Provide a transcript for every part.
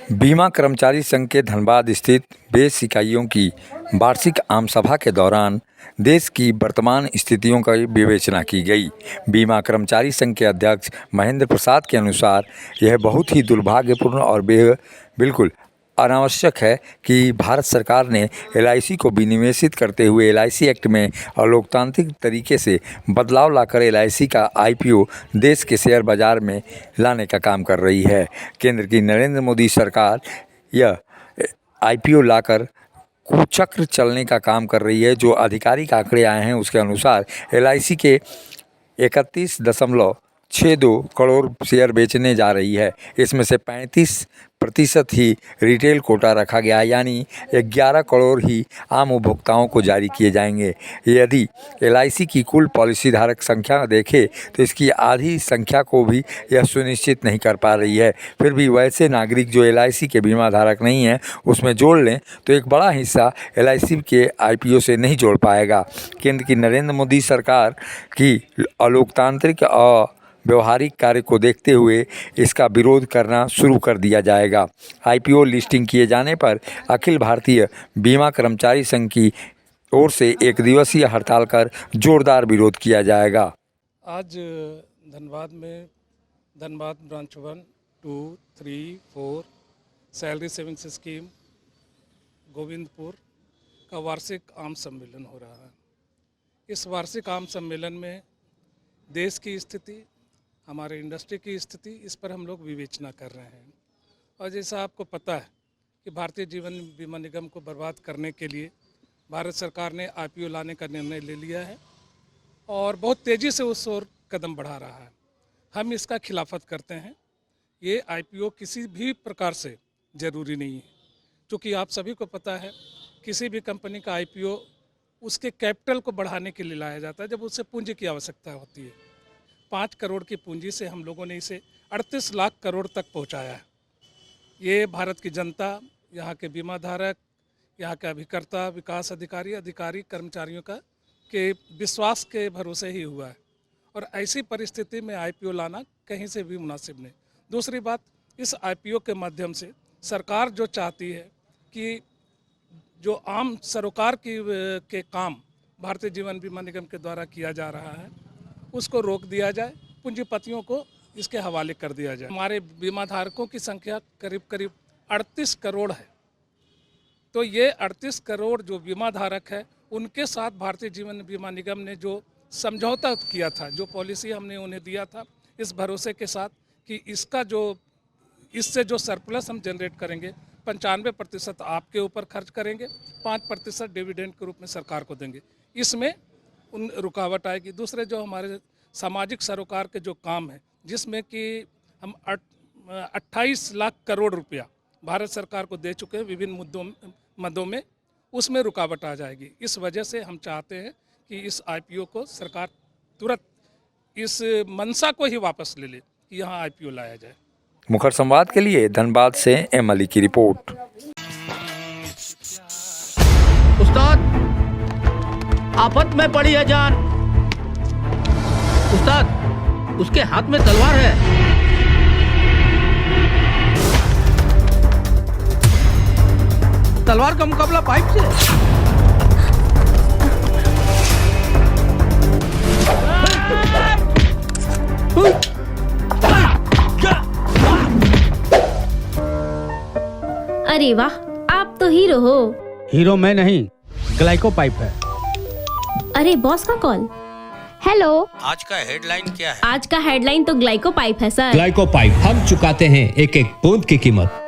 बीमा कर्मचारी संघ के धनबाद स्थित बेस इकाइयों की वार्षिक आम सभा के दौरान देश की वर्तमान स्थितियों की विवेचना की गई। बीमा कर्मचारी संघ के अध्यक्ष महेंद्र प्रसाद के अनुसार यह बहुत ही दुर्भाग्यपूर्ण और बिल्कुल अनावश्यक है कि भारत सरकार ने LIC को विनिवेशित करते हुए LIC एक्ट में अलोकतांत्रिक तरीके से बदलाव लाकर LIC का IPO देश के शेयर बाजार में लाने का काम कर रही है। केंद्र की नरेंद्र मोदी सरकार यह IPO लाकर कुचक्र चलने का काम कर रही है। जो आधिकारिक आंकड़े आए हैं उसके अनुसार LIC के 31.62 करोड़ शेयर बेचने जा रही है। इसमें से 35% ही रिटेल कोटा रखा गया है, यानी 11 करोड़ ही आम उपभोक्ताओं को जारी किए जाएंगे। यदि LIC की कुल पॉलिसी धारक संख्या देखें तो इसकी आधी संख्या को भी यह सुनिश्चित नहीं कर पा रही है। फिर भी वैसे नागरिक जो LIC के बीमा धारक नहीं हैं उसमें जोड़ लें तो एक बड़ा हिस्सा LIC के IPO से नहीं जोड़ पाएगा। केंद्र की नरेंद्र मोदी सरकार की अलोकतांत्रिक और व्यवहारिक कार्य को देखते हुए इसका विरोध करना शुरू कर दिया जाएगा। IPO लिस्टिंग किए जाने पर अखिल भारतीय बीमा कर्मचारी संघ की ओर से एक दिवसीय हड़ताल कर जोरदार विरोध किया जाएगा। आज धनबाद में Dhanbad branch 1, 2, 3, 4 salary savings scheme Govindpur का वार्षिक आम सम्मेलन हो रहा है। इस वार्षिक आम सम्मेलन में देश की स्थिति, हमारे इंडस्ट्री की स्थिति, इस पर हम लोग विवेचना कर रहे हैं। और जैसा आपको पता है कि भारतीय जीवन बीमा निगम को बर्बाद करने के लिए भारत सरकार ने IPO लाने का निर्णय ले लिया है और बहुत तेज़ी से उस ओर कदम बढ़ा रहा है। हम इसका खिलाफत करते हैं। ये IPO किसी भी प्रकार से ज़रूरी नहीं है, क्योंकि आप सभी को पता है किसी भी कंपनी का IPO उसके कैपिटल को बढ़ाने के लिए लाया जाता है जब उससे पूंजी की आवश्यकता होती है। 5 करोड़ की पूंजी से हम लोगों ने इसे 38 लाख करोड़ तक पहुंचाया है। ये भारत की जनता, यहाँ के बीमा धारक, यहाँ के अभिकर्ता, विकास अधिकारी, कर्मचारियों का के विश्वास के भरोसे ही हुआ है और ऐसी परिस्थिति में IPO लाना कहीं से भी मुनासिब नहीं। दूसरी बात, इस IPO के माध्यम से सरकार जो चाहती है कि जो आम सरोकार के काम भारतीय जीवन बीमा निगम के द्वारा किया जा रहा है उसको रोक दिया जाए, पूंजीपतियों को इसके हवाले कर दिया जाए। हमारे बीमा धारकों की संख्या करीब 38 करोड़ है। तो ये 38 करोड़ जो बीमा धारक है उनके साथ भारतीय जीवन बीमा निगम ने जो समझौता किया था, जो पॉलिसी हमने उन्हें दिया था, इस भरोसे के साथ कि इससे जो सरप्लस हम जनरेट करेंगे 95% आपके ऊपर खर्च करेंगे, 5% डिविडेंड के रूप में सरकार को देंगे। इसमें उन रुकावट आएगी। दूसरे जो हमारे सामाजिक सरोकार के जो काम है जिसमें कि हम 28 लाख करोड़ रुपया भारत सरकार को दे चुके हैं विभिन्न मदों में, उसमें रुकावट आ जाएगी। इस वजह से हम चाहते हैं कि इस IPO को सरकार तुरंत इस मंशा को ही वापस ले ले कि यहाँ IPO लाया जाए। मुखर संवाद के लिए धनबाद से M अली की रिपोर्ट। उस्ताद, आफत में पड़ी है जान। उस्ताद, उसके हाथ में तलवार है। तलवार का मुकाबला पाइप से। अरे वाह, आप तो हीरो हो। हीरो मैं नहीं, ग्लाइको पाइप है। अरे बॉस का कॉल। हेलो, आज का हेडलाइन क्या है? आज का हेडलाइन तो ग्लाइको पाइप है सर। ग्लाइको पाइप, हम चुकाते हैं एक एक बूंद की कीमत।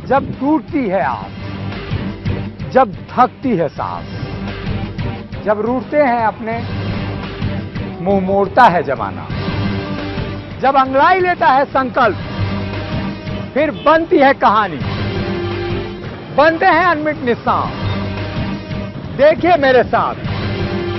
जब टूटती है आस, जब थकती है सांस, जब रूठते हैं अपने, मुंह मोड़ता है जमाना, जब अंगड़ाई लेता है संकल्प, फिर बनती है कहानी, बनते हैं अनमिट निशान। देखिए मेरे साथ